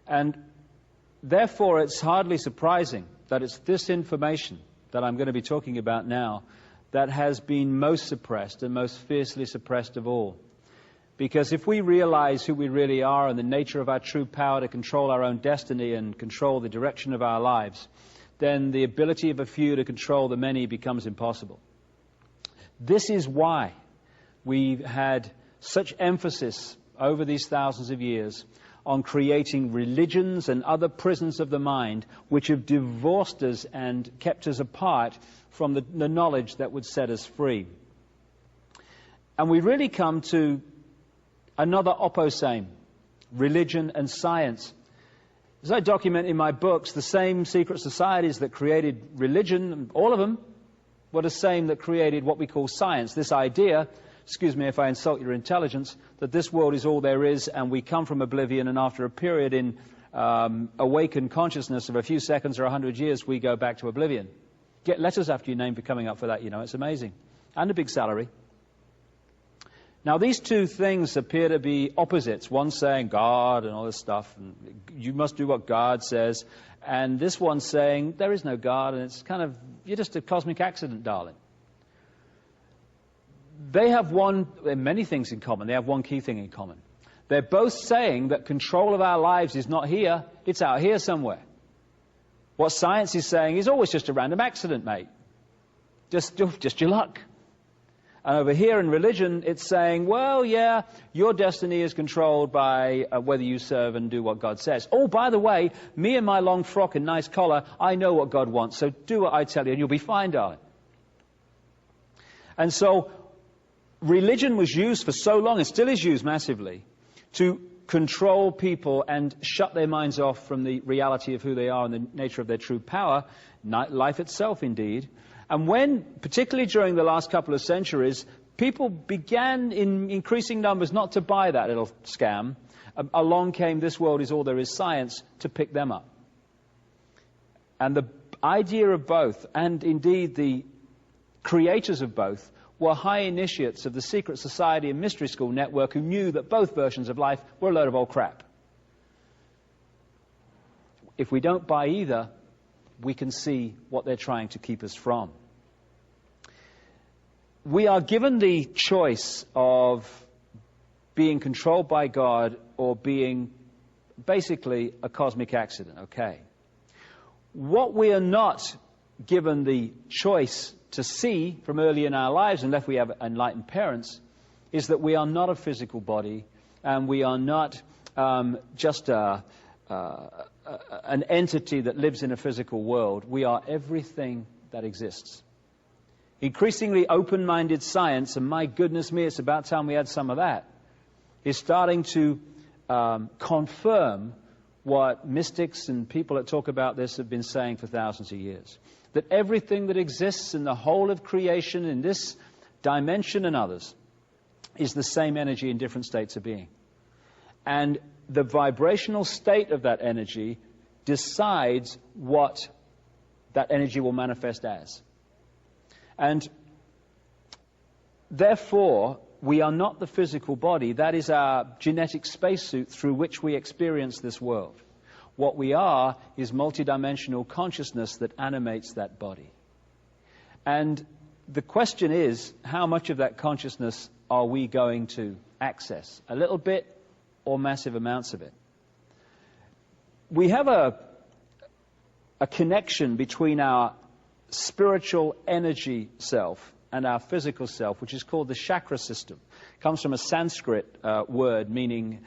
And therefore, it's hardly surprising that it's this information that I'm going to be talking about now that has been most suppressed and most fiercely suppressed of all. Because if we realize who we really are and the nature of our true power to control our own destiny and control the direction of our lives, then the ability of a few to control the many becomes impossible. This is why we've had such emphasis over these thousands of years on creating religions and other prisons of the mind which have divorced us and kept us apart from the knowledge that would set us free. And we really come to another opposame, religion and science. As I document in my books, the same secret societies that created religion, all of them, were the same that created what we call science. This idea, excuse me if I insult your intelligence, that this world is all there is and we come from oblivion, and after a period in awakened consciousness of a few seconds or 100 years, we go back to oblivion. Get letters after your name for coming up for that, you know, it's amazing. And a big salary. Now, these two things appear to be opposites. One saying God and all this stuff, and you must do what God says. And this one saying there is no God, and it's kind of, you're just a cosmic accident, darling. They have many things in common. They have one key thing in common. They're both saying that control of our lives is not here, it's out here somewhere. What science is saying is always just a random accident, mate. Just your luck. And over here in religion, it's saying, well, yeah, your destiny is controlled by whether you serve and do what God says. Oh, by the way, me and my long frock and nice collar, I know what God wants, so do what I tell you and you'll be fine, darling. And so religion was used for so long, and still is used massively, to control people and shut their minds off from the reality of who they are and the nature of their true power, life itself indeed. And when, particularly during the last couple of centuries, people began in increasing numbers not to buy that little scam, along came this world is all there is science to pick them up. And the idea of both, and indeed the creators of both, were high initiates of the secret society and mystery school network who knew that both versions of life were a load of old crap. If we don't buy either, we can see what they're trying to keep us from. We are given the choice of being controlled by God or being basically a cosmic accident, okay? What we are not given the choice to see from early in our lives, unless we have enlightened parents, is that we are not a physical body and we are not just an entity that lives in a physical world. We are everything that exists. Increasingly open-minded science, and my goodness me, it's about time we had some of that, is starting to confirm what mystics and people that talk about this have been saying for thousands of years. That everything that exists in the whole of creation, in this dimension and others, is the same energy in different states of being. And the vibrational state of that energy decides what that energy will manifest as. And therefore, we are not the physical body. That is our genetic spacesuit through which we experience this world. What we are is multidimensional consciousness that animates that body. And the question is, how much of that consciousness are we going to access? A little bit or massive amounts of it? We have a connection between our spiritual energy self and our physical self, which is called the chakra system. It comes from a Sanskrit word meaning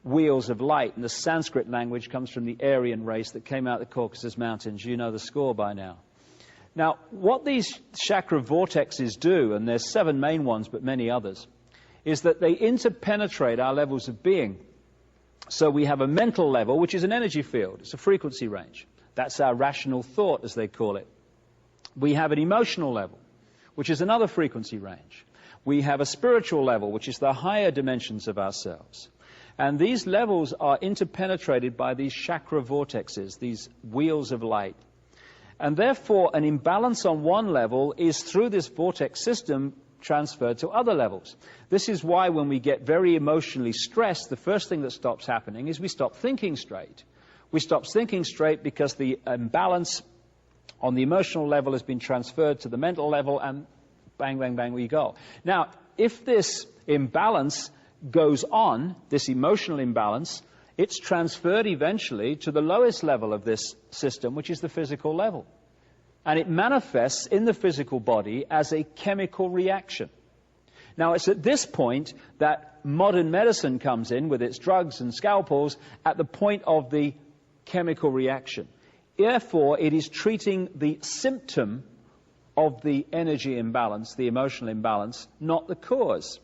wheels of light, and the Sanskrit language comes from the Aryan race that came out of the Caucasus Mountains. You know the score by now. Now, what these chakra vortexes do, and there's 7 main ones but many others, is that they interpenetrate our levels of being. So we have a mental level, which is an energy field. It's a frequency range. That's our rational thought, as they call it. We have an emotional level, which is another frequency range. We have a spiritual level, which is the higher dimensions of ourselves. And these levels are interpenetrated by these chakra vortexes, these wheels of light. And therefore, an imbalance on one level is, through this vortex system, transferred to other levels. This is why when we get very emotionally stressed, the first thing that stops happening is we stop thinking straight. We stop thinking straight because the imbalance on the emotional level has been transferred to the mental level, and bang, bang, bang, we go. Now, if this imbalance goes on, this emotional imbalance, it's transferred eventually to the lowest level of this system, which is the physical level. And it manifests in the physical body as a chemical reaction. Now, it's at this point that modern medicine comes in with its drugs and scalpels at the point of the chemical reaction. Therefore, it is treating the symptom of the energy imbalance, the emotional imbalance, not the cause.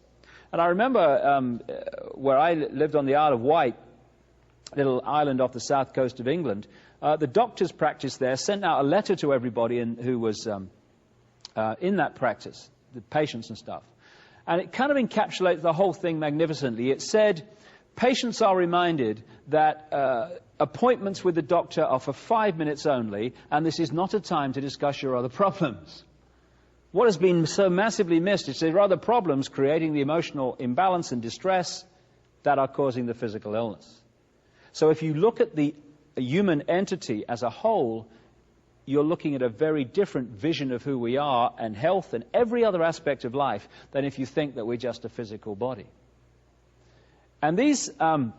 And I remember where I lived on the Isle of Wight, a little island off the south coast of England, the doctor's practice there sent out a letter to everybody who was in that practice, the patients and stuff. And it kind of encapsulates the whole thing magnificently. It said, patients are reminded that appointments with the doctor are for 5 minutes only, and this is not a time to discuss your other problems. What has been so massively missed is there are other problems creating the emotional imbalance and distress that are causing the physical illness. So if you look at the human entity as a whole, you're looking at a very different vision of who we are and health and every other aspect of life than if you think that we're just a physical body. And these chakra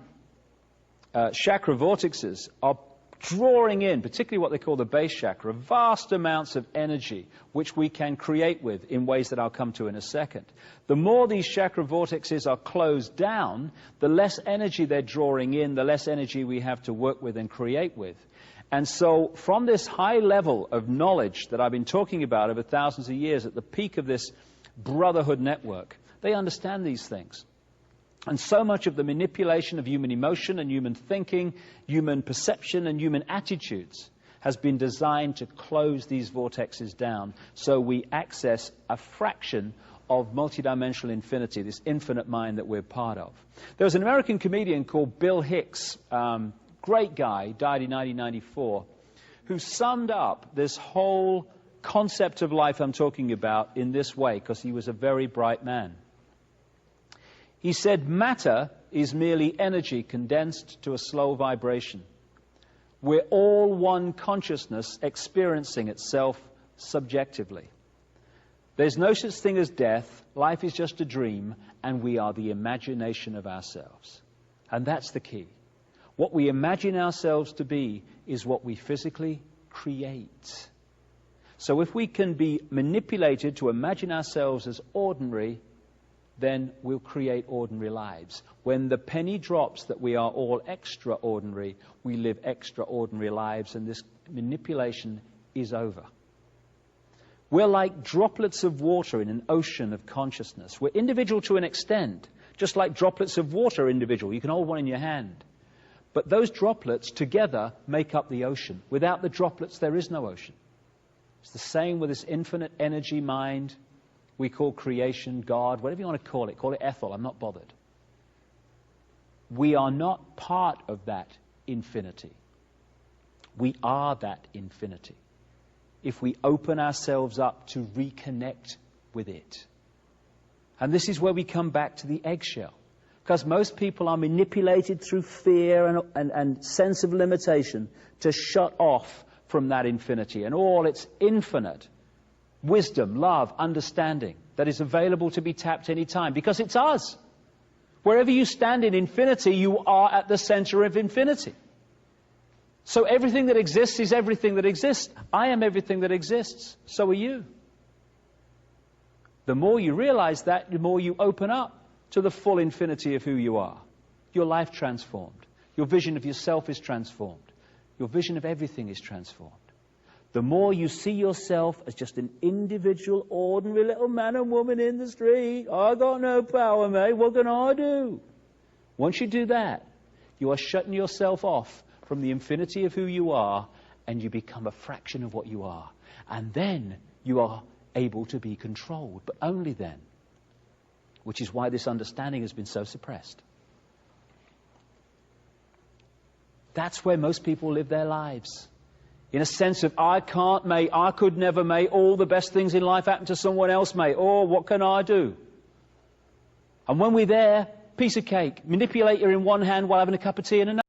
vortexes are drawing in, particularly what they call the base chakra, vast amounts of energy which we can create with in ways that I'll come to in a second. The more these chakra vortexes are closed down, the less energy they're drawing in, the less energy we have to work with and create with. And so from this high level of knowledge that I've been talking about over thousands of years, at the peak of this brotherhood network, they understand these things. And so much of the manipulation of human emotion and human thinking, human perception and human attitudes has been designed to close these vortexes down so we access a fraction of multidimensional infinity, this infinite mind that we're part of. There was an American comedian called Bill Hicks, great guy, died in 1994, who summed up this whole concept of life I'm talking about in this way, because he was a very bright man. He said, matter is merely energy condensed to a slow vibration. We're all one consciousness experiencing itself subjectively. There's no such thing as death, life is just a dream, and we are the imagination of ourselves. And that's the key. What we imagine ourselves to be is what we physically create. So if we can be manipulated to imagine ourselves as ordinary, then we'll create ordinary lives. When the penny drops that we are all extraordinary, we live extraordinary lives, and this manipulation is over. We're like droplets of water in an ocean of consciousness. We're individual to an extent, just like droplets of water are individual. You can hold one in your hand. But those droplets together make up the ocean. Without the droplets, there is no ocean. It's the same with this infinite energy mind we call creation, God, whatever you want to call it Ethel, I'm not bothered. We are not part of that infinity. We are that infinity. If we open ourselves up to reconnect with it. And this is where we come back to the eggshell. Because most people are manipulated through fear and sense of limitation to shut off from that infinity and all its infinite wisdom, love, understanding that is available to be tapped any time, because it's us. Wherever you stand in infinity, you are at the center of infinity. So everything that exists is everything that exists. I am everything that exists. So are you. The more you realize that, the more you open up to the full infinity of who you are. Your life transformed. Your vision of yourself is transformed. Your vision of everything is transformed. The more you see yourself as just an individual, ordinary little man and woman in the street, I got no power, mate, what can I do? Once you do that, you are shutting yourself off from the infinity of who you are, and you become a fraction of what you are. And then you are able to be controlled, but only then. Which is why this understanding has been so suppressed. That's where most people live their lives. In a sense of, I can't, mate, I could never, mate, all the best things in life happen to someone else, mate. Oh, what can I do? And when we're there, piece of cake, manipulator in one hand while having a cup of tea in another.